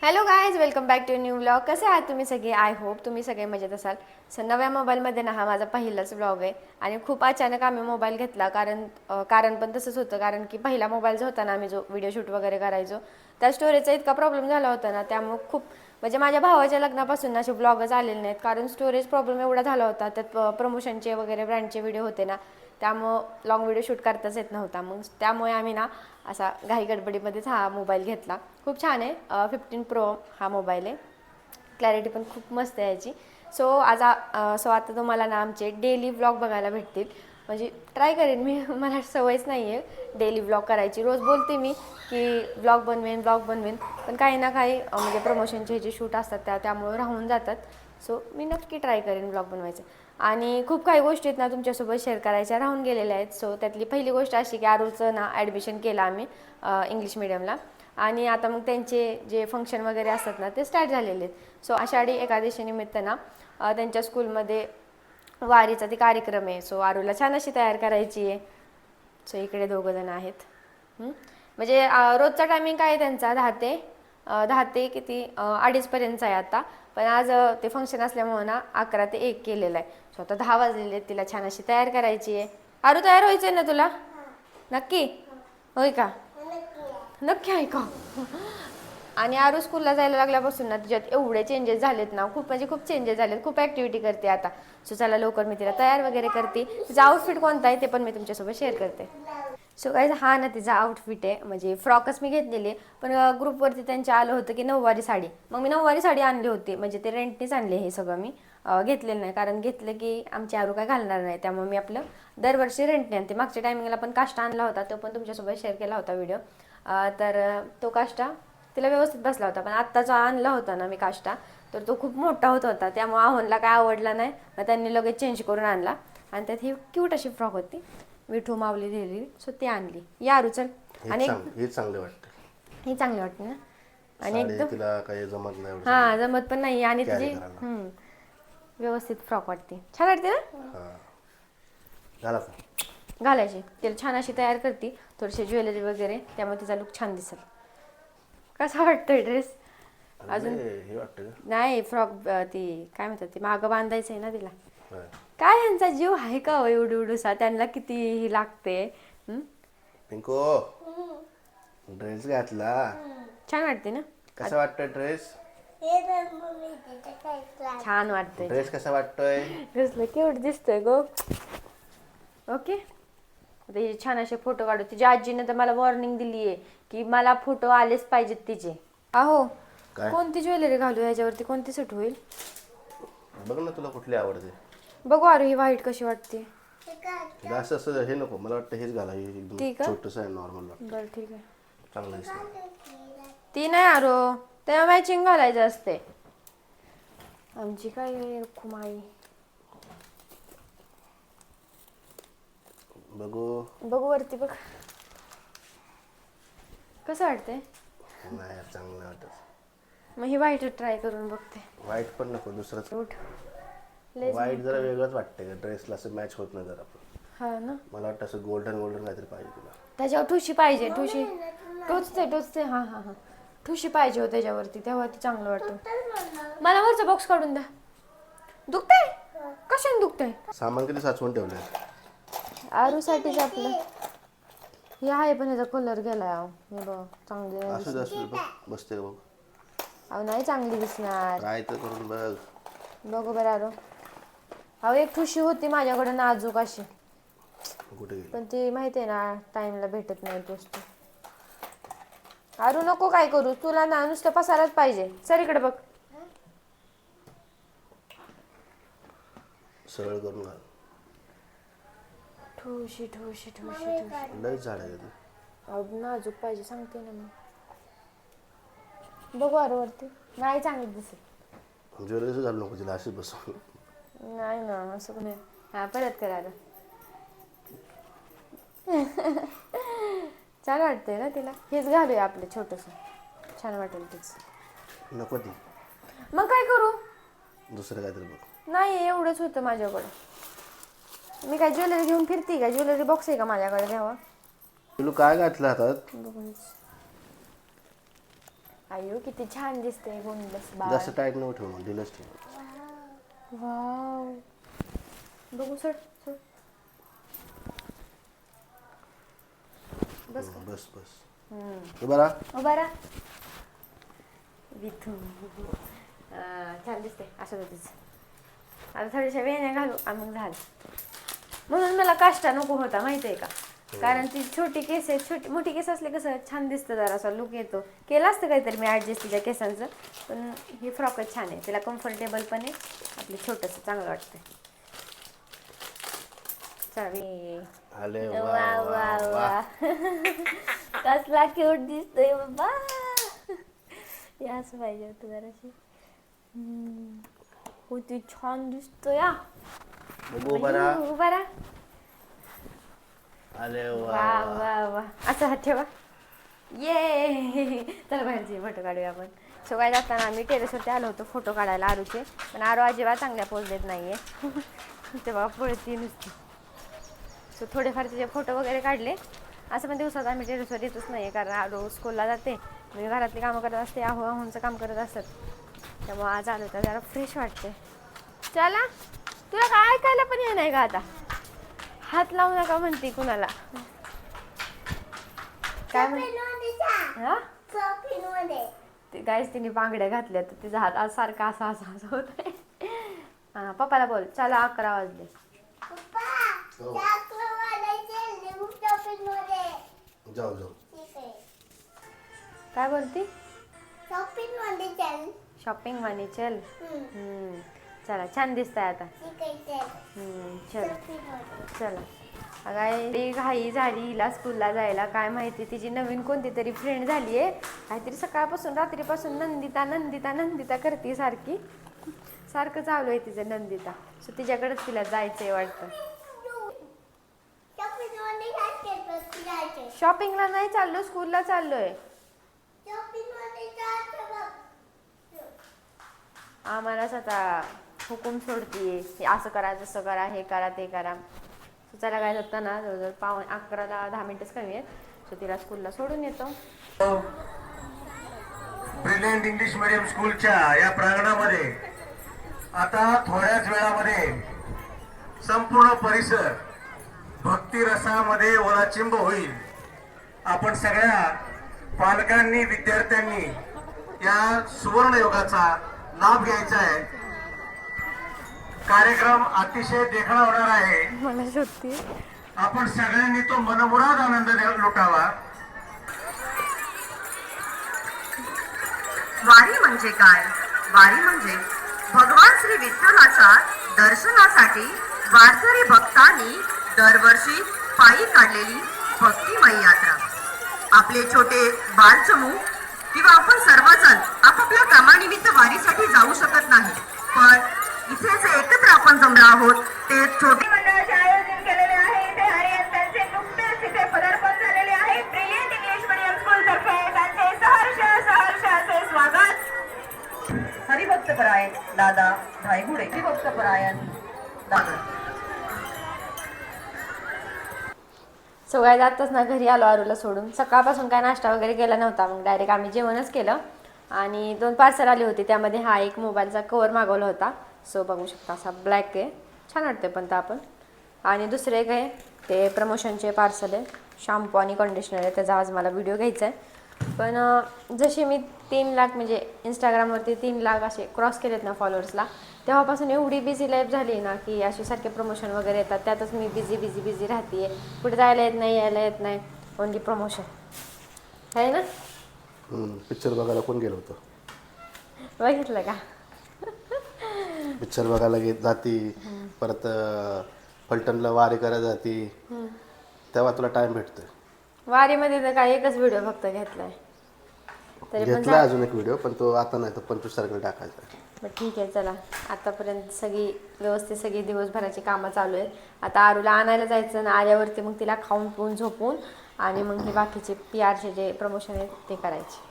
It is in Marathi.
Hello guys, welcome back to new vlog. कसे आहात तुम्ही सगळे? आय होप तुम्ही सगळे मजेत असाल. नव्या मोबाईलमध्ये ना हा माझा पहिलाच व्लॉग आहे आणि खूप अचानक आम्ही मोबाईल घेतला. कारण पण तसंच होतं, कारण की पहिला मोबाईल जो होता ना, आम्ही जो व्हिडिओ शूट वगैरे करायचो, त्या स्टोरेजचा इतका प्रॉब्लेम झाला होता ना, त्यामुळे खूप म्हणजे माझ्या भावाच्या लग्नापासून असे ब्लॉगच आलेले नाहीत, कारण स्टोरेज प्रॉब्लेम एवढा झाला होता. त्यात प्रमोशनचे वगैरे ब्रँडचे व्हिडिओ होते ना, त्यामुळं लॉंग व्हिडिओ शूट करताच येत नव्हता. मग त्यामुळे आम्ही ना असा घाई गडबडीमध्येच हा मोबाईल घेतला. खूप छान आहे. 15 प्रो हा मोबाईल आहे. क्लॅरिटी पण खूप मस्त आहे याची. सो आता तुम्हाला ना आमचे डेली व्लॉग बघायला भेटतील. म्हणजे ट्राय करेन मी, मला सवयच नाही आहे डेली व्लॉग करायची. रोज बोलते मी की व्लॉग बनवेन, पण काही ना काही म्हणजे प्रमोशनचे जे शूट असतात त्यामुळे राहून जातात. सो मी नक्की ट्राय करेन व्लॉग बनवायचं. आणि खूप काही गोष्टी आहेत ना तुमच्यासोबत शेअर करायच्या राहून गेलेल्या आहेत. सो त्यातली पहिली गोष्ट अशी की आरूचं ना ॲडमिशन केलं आम्ही इंग्लिश मिडियमला, आणि आता मग त्यांचे जे फंक्शन वगैरे असतात ना ते स्टार्ट झालेले आहेत. सो आषाढी एकादशीनिमित्त ना त्यांच्या स्कूलमध्ये वारीचा ते कार्यक्रम आहे. सो आरूला छान अशी तयार करायची आहे. सो इकडे दोघंजण आहेत. म्हणजे रोजचा टायमिंग काय आहे त्यांचा 10 ते किती 2:30पर्यंतचा आहे आता. पण आज ते फंक्शन असल्यामुळं ना 11 ते 1 केलेलं आहे. सो आता 10 वाजलेले आहेत. तिला छान अशी तयार करायची आहे. आरू, तयार व्हायचं आहे ना तुला? नक्की होय का? नक्की आहे का? आणि आरू स्कूलला जायला लागल्यापासून ना तिच्यात एवढे चेंजेस झालेत ना, खूप चेंजेस झालेत. खूप ॲक्टिव्हिटी करते आता. सो चला लवकर मी तिला तयार वगैरे करते. तिचा आउटफिट कोणता आहे ते पण मी तुमच्यासोबत शेअर करते. सो गाईज, हा ना तिचा आउटफिट आहे. म्हणजे फ्रॉकच मी घेतलेली आहे, पण ग्रुपवरती त्यांच्या आलं होतं की नऊवारी साडी. मग मी नऊवारी साडी आणली होती. म्हणजे ते रेंटनीच आणले. हे सगळं मी घेतलेलं नाही, कारण घेतलं की आमची आरू काय घालणार नाही. त्यामुळे मी आपलं दरवर्षी रेंटने आणते. मागच्या टायमिंगला पण काष्टा आणला होता, तो पण तुमच्यासोबत शेअर केला होता व्हिडिओ. तर तो काष्टा तिला व्यवस्थित बसला होता. पण आत्ताचा आणला होता ना मी काष्टा, तर तो खूप मोठा होता. त्यामुळे आव्हानला काय आवडला नाही. मग त्यांनी लगेच चेंज करून आणला. आणि त्यात ही क्यूट अशी फ्रॉक होती, विठू माऊली लिहिली. सो ती आणली. या आरू चल. आणि हे चांगले वाटते. ही चांगली वाटते ना. आणि साडी एकदम तिला काही जमत नाही एवढं हां, जमत पण नाही. आणि कॅरी तुझी करायला. व्यवस्थित फ्रॉक वाटते, छान वाटते ना. हां, झाला का? घालायची तिला छान अशी तयार करते, थोडीशी ज्वेलरी वगैरे, त्यामुळे तिचा लुक छान दिसेल. कसा वाटतोय ड्रेस? अजून हे वाटतं का? नाही, फ्रॉक ती काय म्हणतात, ती मागं बांधायचं आहे ना तिला. होय. काय ह्यांचा जीव आहे का हो एवढूसा? त्यांना किती ही लागते. पिंको, ड्रेस घातला. छान वाटते ना. कसा वाटतोय ड्रेस? छान वाटतंय. ड्रेस कसा वाटतोय? कसलं क्यूट दिसतोय गो. ओके, आता हिचे छान असे फोटो काढू. तिच्या आजीने तर मला वॉर्निंग दिली आहे की मला फोटो आलेच पाहिजेत तिचे. अहो, काय? कोणती ज्वेलरी घालू याच्यावरती? कोणती सूट होईल? बघ ना, तुला कुठली आवडते. बघू अरे, ही व्हाईट कशी वाटते. असं असं हे नको, मला वाटतं हेच घाला. हे एकदम ती का? छोटंसं आहे, नॉर्मल वाटतं. बरं ठीक आहे. चांगलं दिसतं. ती नाही आरो, तेव्हा मॅचिंग घालायचं असते. आमची काय कुमाई. बघू. बघू वरती बघ, कसं वाटतंय? नाही यार, चांगलं नाही वाटत. मग ही व्हाईट ट्राय करून बघते. व्हाईट पण नको, दुसरंच. उठ. व्हाईट जरा वेगळंच वाटतंय, ड्रेसला असं मॅच होत नाही जरा. हा ना, मला वाटतं असं गोल्डन काहीतरी पाहिजे तुला. त्याच्यावर ठुशी पाहिजे. ठुशी टोचते. हा, ठुशी पाहिजे हो त्याच्यावरती, तेव्हा ती चांगलं वाटतं. मला वरचा बॉक्स काढून द्या. दुखतंय? कशाने दुखतंय? सामान किती साचवून ठेवलंय? आरूसाठीच आपलं हे आहे, पण ह्याचा कलर गेलाय. हे बघ, चांगली नाही असू दिसणार. दे बघ, बसते का बघ. अहो नाही चांगली दिसणार. काय तर करून बघ. बघू बरं आरू. अहो, एक ठुशी होती माझ्याकडे नाजूक अशी, कुठे गेली? पण ती माहिती आहे ना टाइमला भेटत नाही वस्तू. आरू नको काय करू, तुला ना नुसतं पसाराच पाहिजे. सर इकडे बघ. सरळ करून घाल. ठुशी. लय झाड आहे ते. अहो नाजूक पाहिजे, सांगते ना मी. बघू आरू वरती. नाही चांगली दिसत. ज्वेलरीच घालू नको तिला, अशीच बसव. नाही ना, असं नाही. हा, परत कर आरू. छान वाटतंय ना तिला. हेच घालूया आपलं छोटंसं, छान वाटेल तेच. नको ती, मग काय करू? दुसरं काहीतरी बघ. नाही, एवढंच होतं माझ्याकडे. मी काय ज्वेलरी घेऊन फिरते का? ज्वेलरी बॉक्स आहे का माझ्याकडे? घ्यावा. तुला काय घातलं हातात? बघून अयो किती छान दिसते गोंडस बाळ. जास्त टाईट नको ठेवू, ढिलच ठेव. वाव, बघू सोड सोड. बस का? बस बस. उभा राहा. उभा राहा. विथू छान दिसते असं होतीच. आता थोड्याशा वेण्या घालू आणि मग झालं. म्हणून मला काष्टा नको होता माहिती आहे का, कारण ती छोटी केस आहे, छोटी मोठी केस असले कसं छान दिसतं, जरा असा लुक येतो. केलं असतं काहीतरी मी ॲडजस्ट तिच्या केसांचं, पण ही फ्रॉकच छान आहे, तिला कम्फर्टेबल पण आहे, आपलं छोटंसं चांगलं वाटतंय. चावी. आले वा वा वा वा वा. कसला क्यूट दिसतोय बाबा. याच पाहिजे होतं जराशी. किती छान दिसतोय. उभा राहा. उभा राहा. आले वा वा वा वा. असं हात ठेवा. ये चला बाहेरचे फोटो काढूया आपण. सो काय जाताना आम्ही टेरेसवरती आलो होतो फोटो काढायला आरूचे, पण आरू अजिबात चांगल्या पोज देत नाहीये. तेव्हा पळती नुसती. सो थोडेफार तिचे फोटो वगैरे काढले. असं पण दिवसात आम्ही टेरेसवर येतच नाही, कारण आरू स्कूलला जाते, मी घरातली कामं करत असते, आहोंचं काम करत असतात. त्यामुळे आज आलो तर जरा फ्रेश वाटते. चला, तुला काय ऐकायला पण ये नाही का आता? हात लावू नका म्हणते कुणाला. काय ते गायस तिने बांगड्या घातल्या तर तिचा हात आज सारखा असा असा असा होत आहे. हा पप्पाला बोल. चला 11 वाजले. जाऊ जाऊ. काय बोलती? शॉपिंग शॉपिंग मध्ये चल. चला छान दिसतंय आता. चल चला. काय ती घाई झाली हिला स्कूलला जायला, काय माहिती तिची नवीन कोणती तरी फ्रेंड झाली आहे काहीतरी. सकाळपासून रात्रीपासून नंदिता नंदिता नंदिता करते सारखी, सारखं चालू आहे तिचं नंदिता. सो तिच्याकडेच तिला जायचंय वाटतं. शॉपिंगला नाही चाललो, स्कूलला चाललोय. आम्हालाच आता हुकूम सोडतीये, असं करा तसं करा, हे करा ते करा. चला काय होतं ना, जवळजवळ 11:10 10 मिनिटच कमी आहेत. सो तिला स्कूलला सोडून येतो. ब्रिलियंट इंग्लिश मीडियम स्कूलच्या या प्रांगणामध्ये आता थोड्याच वेळामध्ये संपूर्ण परिसर भक्ती रसामध्ये ओलाचिंब होईल. आपण सगळ्या पालकांनी विद्यार्थ्यांनी या सुवर्ण योगाचा लाभ घ्यायचा आहे. कार्यक्रम अतिशय देखणा होणार आहे. मला शोधते. आपण सगळ्यांनी तो मनमुराद आनंद लुटावा. वारी म्हणजे काय? वारी म्हणजे भगवान श्री विठ्ठलाच्या दर्शनासाठी वारकरी भक्तांनी दरवर्षी पायी काढलेली भक्तिमय यात्रा. आपले छोटे बालचमू किंवा आपण सर्वजण आपापल्या कामानिमित्त वारीसाठी जाऊ शकत नाही, पण इथे जे एकत्र आपण जमलो आहोत ते छोटे मंडळाचे आयोजन केलेले आहे. इथे हरियंतांचे नुकतेच इथे पदार्पण झालेले आहे. ब्रिलियंट इंग्लिश मीडियम स्कूल तर्फे त्यांचे सहर्ष सहर्ष असे स्वागत. हरिभक्तपरायण दादा भाईगुडे. हरिभक्तपरायण दादा. सगळ्या जातच ना घरी आलो आरूला सोडून. सकाळपासून काय नाश्ता वगैरे केला नव्हता, मग डायरेक्ट आम्ही जेवणच केलं. आणि 2 पार्सल आले होते, त्यामध्ये हा एक मोबाईलचा कवर मागवला होता. सो बघू शकता असा ब्लॅक आहे, छान वाटते पण आपण. आणि दुसरे एक आहे ते प्रमोशनचे पार्सल आहे, शॅम्पू आणि कंडिशनर आहे, त्याचा आज मला व्हिडिओ घ्यायचा आहे. पण जसे मी 3 लाख म्हणजे इंस्टाग्रामवरती 3 लाख असे क्रॉस केलेत ना फॉलोअर्सला, तेव्हापासून एवढी बिझी लाईफ झाली ना की असे सारखे प्रमोशन वगैरे येतात, त्यातच मी बिझी राहते आहे. कुठे जायला येत नाही, यायला येत नाही, ओनली प्रमोशन आहे ना. पिक्चर बघायला कोण गेलं होतं? बघितलं का? पिक्चर बघायला जाती, परत फलटणला वारी करायला जाती, तेव्हा तुला टाइम भेटतोय. वारीमध्ये तर काय एकच व्हिडिओ फक्त घेतलाय, तरी पण घेतला अजून एक व्हिडिओ, पण तो आता नाही, तर 25 तारखेला टाकायचा. बट ठीक आहे. चला आतापर्यंत सगळी व्यवस्थित सगळी दिवसभराची कामं चालू आहेत. आता आरूला आणायला जायचं ना, आल्यावरती मग तिला खाऊन पिऊन झोपून आणि मग हे बाकीचे PRचे जे प्रमोशन आहेत ते करायचे.